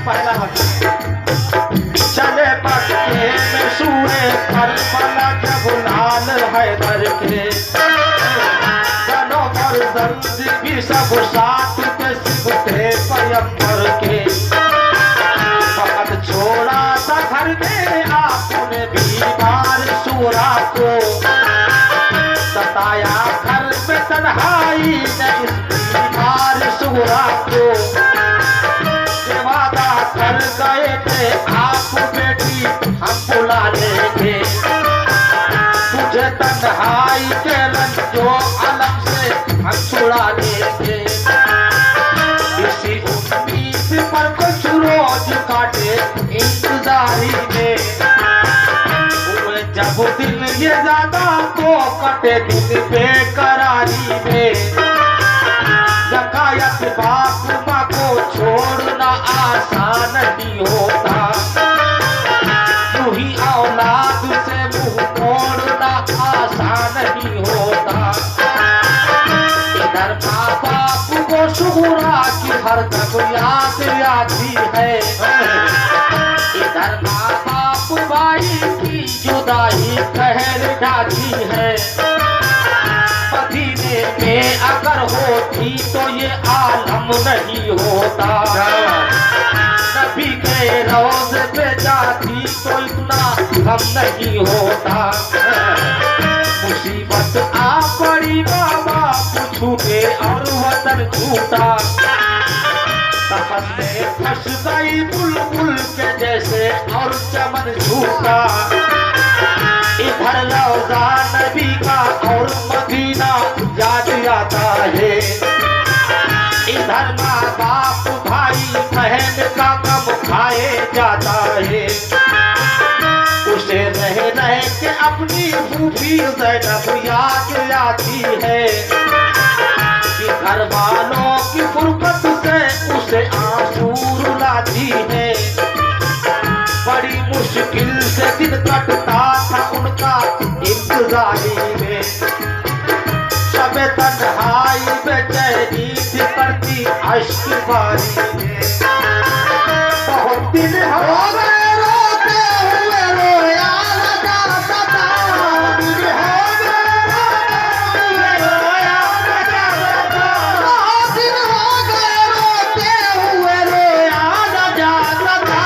पहला चले पक्के में सूरे पर पला जब लाल है दर के जनों पर दर्द भी सब साथ के सिबते पैम्बर के फकत छोड़ा था घर में आपने बीमार सूरा को सताया घर में तन्हाई ने इस बीमार सूरा को कर गए थे आप बेटी हम बुला लेंगे तुझे तन्हाई के रंजो अलग से हम छुड़ा लेंगे इसी उम्मीद पर कुछ रोज काटे इंतजारी में जब दिन ये ज्यादा तो कटे दिन बेकरारी में जकायत बाप माँ को छोड़ना आसान नहीं होता यूं ही औलाद से मुंह मोड़ना आसान नहीं होता इधर माँ बाप को शुहरा की हरदम याद आती है इधर माँ बाप भाई की जुदाई कहर ढाती है मदीने में अगर होती तो ये आलम नहीं होता नबी के रोज़े पे जाती तो इतना गम नहीं होता मुसीबत आ पड़ी बाबा छूटे और वतन छूटा तपस में फंस गई बुलबुल के जैसे और चमन छूटा इधर रोज़ा नबी का और मदीना याद आता है इधर माँ बाप भाई बहन का गम खाए जाता है उसे रह रह के अपनी फूफी ज़ैनब याद आती है कि घर वालों की फुरकत से उसे आंसू रुलाती है बड़ी मुश्किल से दिन कटता था उनका इंतजारी में सब तन्हाई बेचैनी थी करती अश्क बारी में बहुत दिन हो गए रोते हुए रोया लगा सदा दिन हो गए रोया लगा सदा बहुत दिन हो गए रोते हुए रोया लगा सदा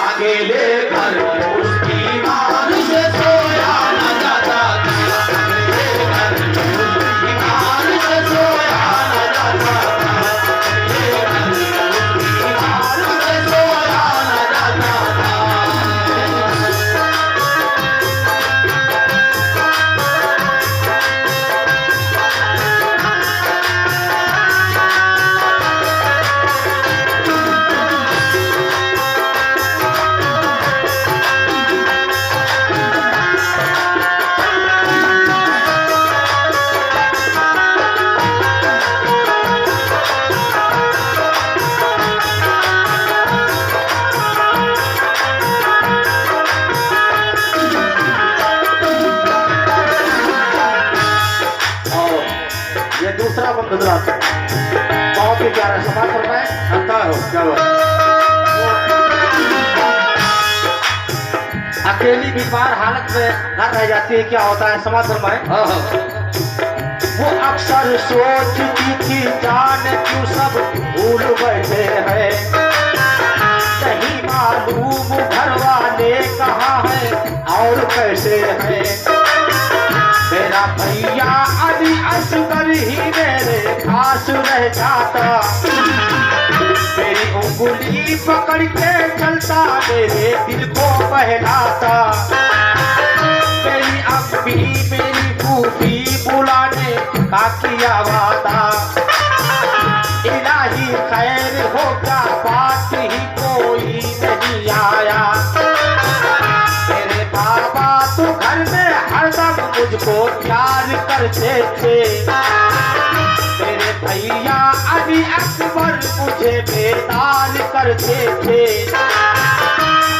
अकेले घर उसकी मान से सोया न जाता अकेले घर उसकी मान से सोया न जाता अकेले घर उसकी मान से सोया न जाता दूसरा बंद बहुत ही प्यारा समाज करना है। हो क्या बात। अकेली बीमार हालत में घर रह जाती है, क्या होता है समाज फरमाए। हाँ हाँ वो अक्सर सोचती थी जान क्यों सब भूल बैठे हैं, नहीं मालूम घर वाले कहाँ है और कैसे है। मेरा भैया अली असगर ही मेरे पास रह जाता, मेरी उंगली पकड़ के चलता, मेरे दिल को बहलाता। मेरी अम्मी मेरी फूफी बुलाने का किया वादा, इलाही खैर होगा बात ही कोई नहीं आया। मेरे बाबा तो घर में हरदम मुझको प्यार करते थे, मेरे भैया अली अकबर मुझे बेदार करते थे।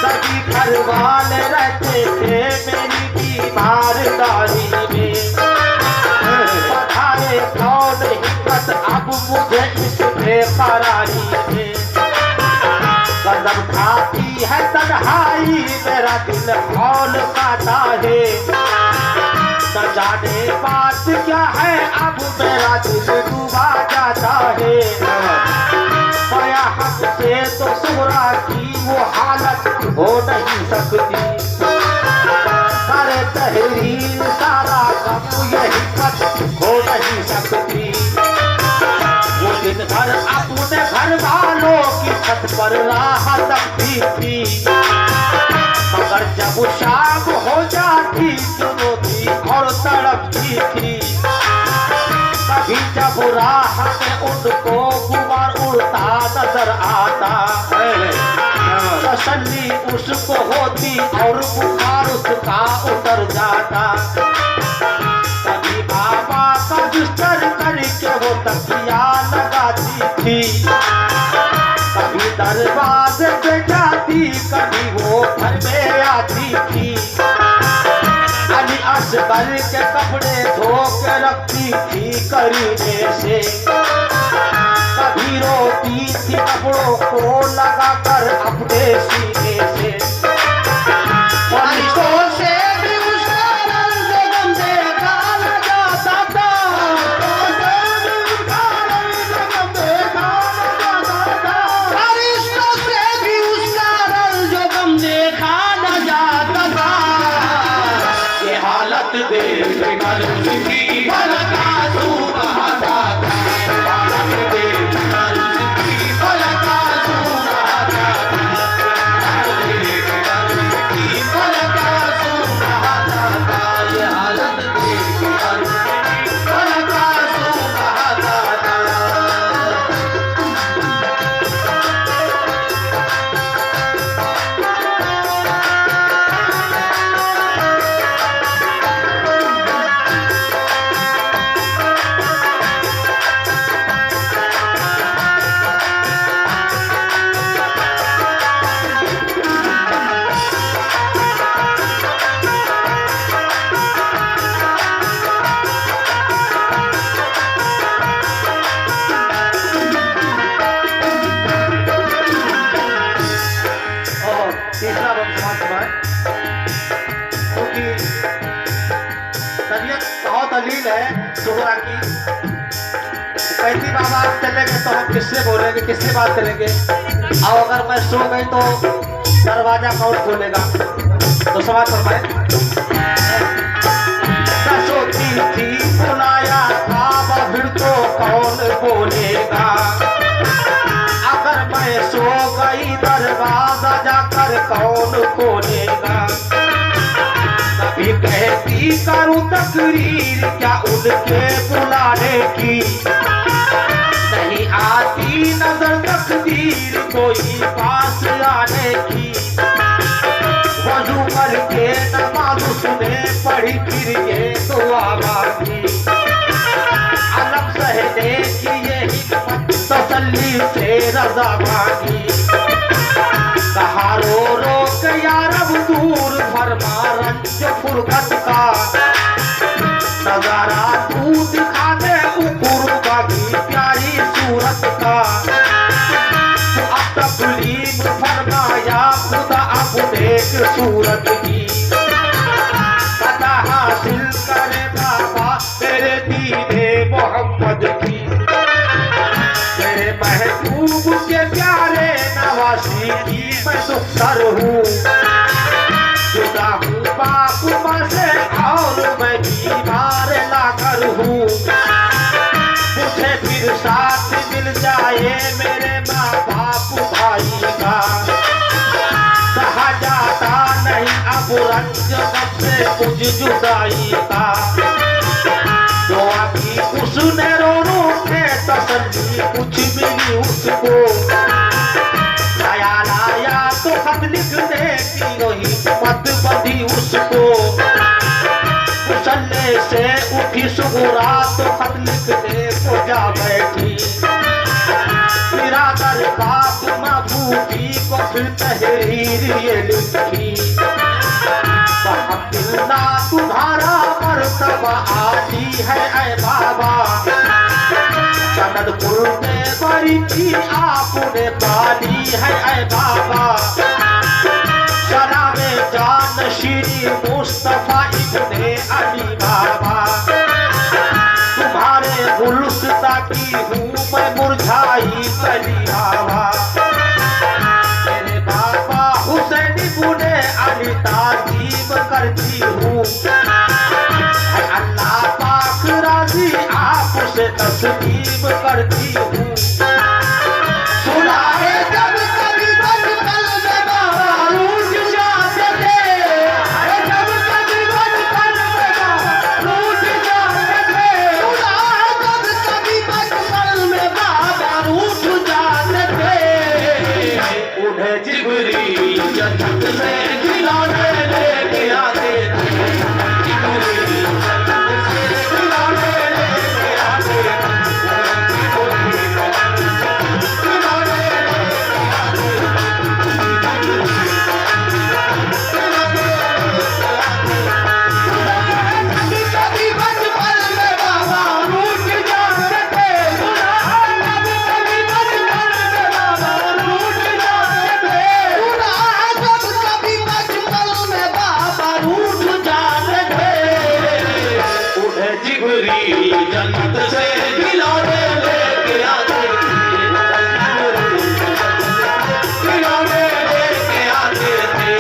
सभी घर वाले रहते थे मेरी बीमारदारी में, पढ़ाए कौन हिम्मत अब मुझे इस बेकरारी में। कदम खाती है तन्हाई मेरा दिल हौल खाता है, न जाने बात क्या है अब मेरा दिल डूबा जाता है। पाया हमसे तो सुहरा की वो हालत हो नहीं सकती, सारे तहरीर सारा गम ये हिम्मत हो नहीं सकती। वो दिन भर अपने घर वालों की छत पर राह तकती थी, मगर जब शाम हो जाती तो रोती और तड़पती थी। कभी जब राह में उनको गुबार उड़ता नजर आता, तसल्ली उसको होती और बुखार उसका उतर जाता। कभी बाबा का बिस्तर करके वो तकिया लगाती थी, कभी दरवाजे पे जाती कभी वो घर में आती थी। अली असगर के कपड़े धो के रखती थी करीने से, कभी रोती थी कपड़ों को लगाकर अपने सीने से। फरिश्तों से भी उसका रंग गम देखा न जाता था, फरिश्तों से भी उसका रंग गम देखा न जाता था। ये हालत देख कर उसकी पलका सुबहाता था, हालत देख कर उसकी पलका सुबहाता था, देख कर उसकी पलका सुबहाता था। ये हालत देख कर उसकी पलका सुबहाता था। और तीसरा वक्त समाज में, क्योंकि तबीयत बहुत अलील है सुहरा की, कहती बाबा आप चलेंगे तो हम किससे बोलेंगे, किससे बात करेंगे, और अगर मैं सो गई तो दरवाजा कौन खोलेगा। तो समाज फरमाए, सोती थी बुलाया बाबा फिर तो कौन बोलेगा, अगर मैं सो गई दरवाजा जाकर कौन खोलेगा। कभी कहती करूं तकरीर क्या उनके बुलाने की, नहीं आती नजर तकदीर कोई पास आने की। वजू करके नमाज उसने पढ़ी फिर ये दुआ मांगी, अलग सहने की ये हिम्मत तसल्ली से रजा मांगी। कहा रो रो के यारब दूर फरमा रंज फुरकत का, नजारा तू दिखा दे उकुर की प्यारी सूरत का। तकलीम फरमाया खुदा अपने सूरत की पता हासिल करे बाबा मेरे दीने मोहम्मद की तेरे महबूब के प्यारे नवासी की मैं दुख्तर हूँ जुदा हूँ बाप माँ से और मैं बीमार लाकर हूँ मुझे फिर साथ मिल जाए मेरे माँ बाप भाई का कहा जाता नहीं अब रंज से मुझ जुदाई का दुआ की उसने रो के तसल्ली कुछ मिली उसको ख्याल आया तो खत लिखने की वही मत बंधी उसको मुसल्ले से उठी सुगुरा तो खत लिखने को जा बैठी बिरादर बाप महबूबी को फिर तहरीर ये लिखी अब्दुल्ला तुम्हारा मर्तबा आती है ऐ बाबा सनदपुर में बड़ी थी आपने पाली है ऐ बाबा शराबे जान श्री मुस्तफा इब्ने अली बाबा तुम्हारे गुलस्ता की हूँ मैं मुरझाई कली हवा मेरे बाबा हुसैन इब्ने अली ताजीब करती हूँ अल्लाह पाक राजी आपसे तस्लीम करती हूँ सुनाए जब कभी बचपन में बाबा रूठ जाते थे जब कभी बचपन में बाबा रूठ जाते थे सुनाए जब कभी बचपन में बाबा रूठ जाते थे उन्हें जिब्रील जन्नत से खिलाने लेके आते थे जन्नत से खिलौने लेके आते खिलौने लेके आते थे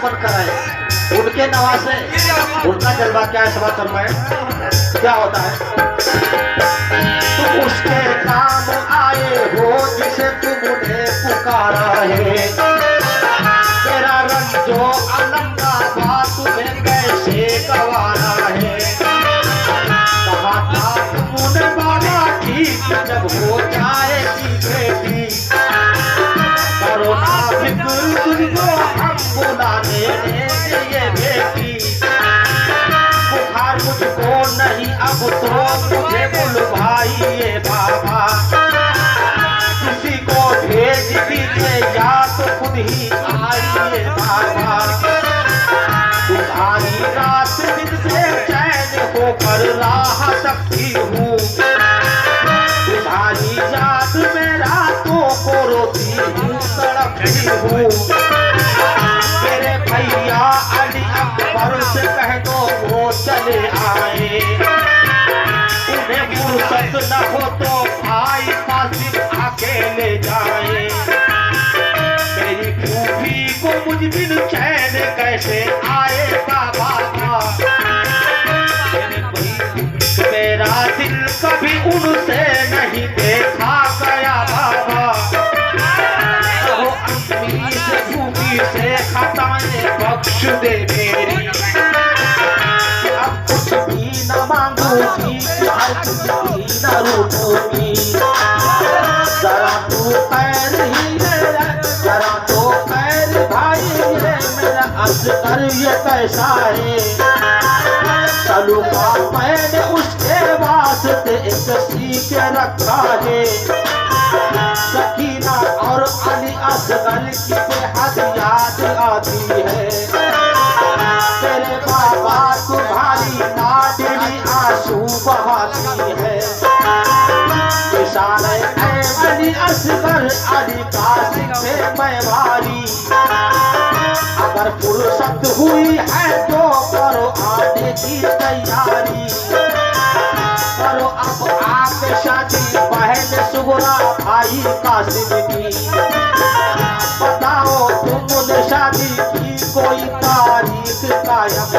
बनकर आए उनके नवासे उनका जलवा क्या है सभा चल रहा है क्या होता है तुम उसके काम आए हो जिसे तुमने पुकारा है तेरा रंग जो अलम का बात तुम्हें कैसे गवारा है कहा था तुमने बाबा ठीक जब हो जाएगी बेटी करो ना फिक्र तुझको हम बुलाने ये बेटी बुखार मुझको नहीं अब तो मुझे बोल भाई ये बाबा किसी को भेज दीजिए या तो खुद ही आइए बाबा तुम्हारी रात दिन से चैन होकर राह सकती हूँ तुम्हारी याद में रातों को रोती हूँ तड़पती हूँ मेरे भैया अली अकबर से कह दो वो चले आए उन्हें फुर्सत न हो तो भाई कासिम अकेले जाए मेरी फूफी को मुझ बिन चैन कैसे आए बाबा मेरा दिल कभी उनसे नहीं देखा गया बाबा तो अम्मी से भूमि से खताएं बख्श दे मेरी जिंदगी न रूठूंगी। जरा तू पैर ही मेरा, जरा तो पैर भाई मेरा असगर ये कैसा है। चलू का मैंने उसके वास्ते एक सीख रखा है। सकीना और अली असगर की बेहद याद आती है। तेरे बाबा तुम्हारी लाडली आंसू बहाती है। इशारे अली असगर अली कासिम में मैं भारी। अगर फुर्सत हुई है तो करो आने की तैयारी। करो अब आके शादी बहन सुगरा भाई कासिम की। बताओ तुमने शादी की कोई तारीख कायम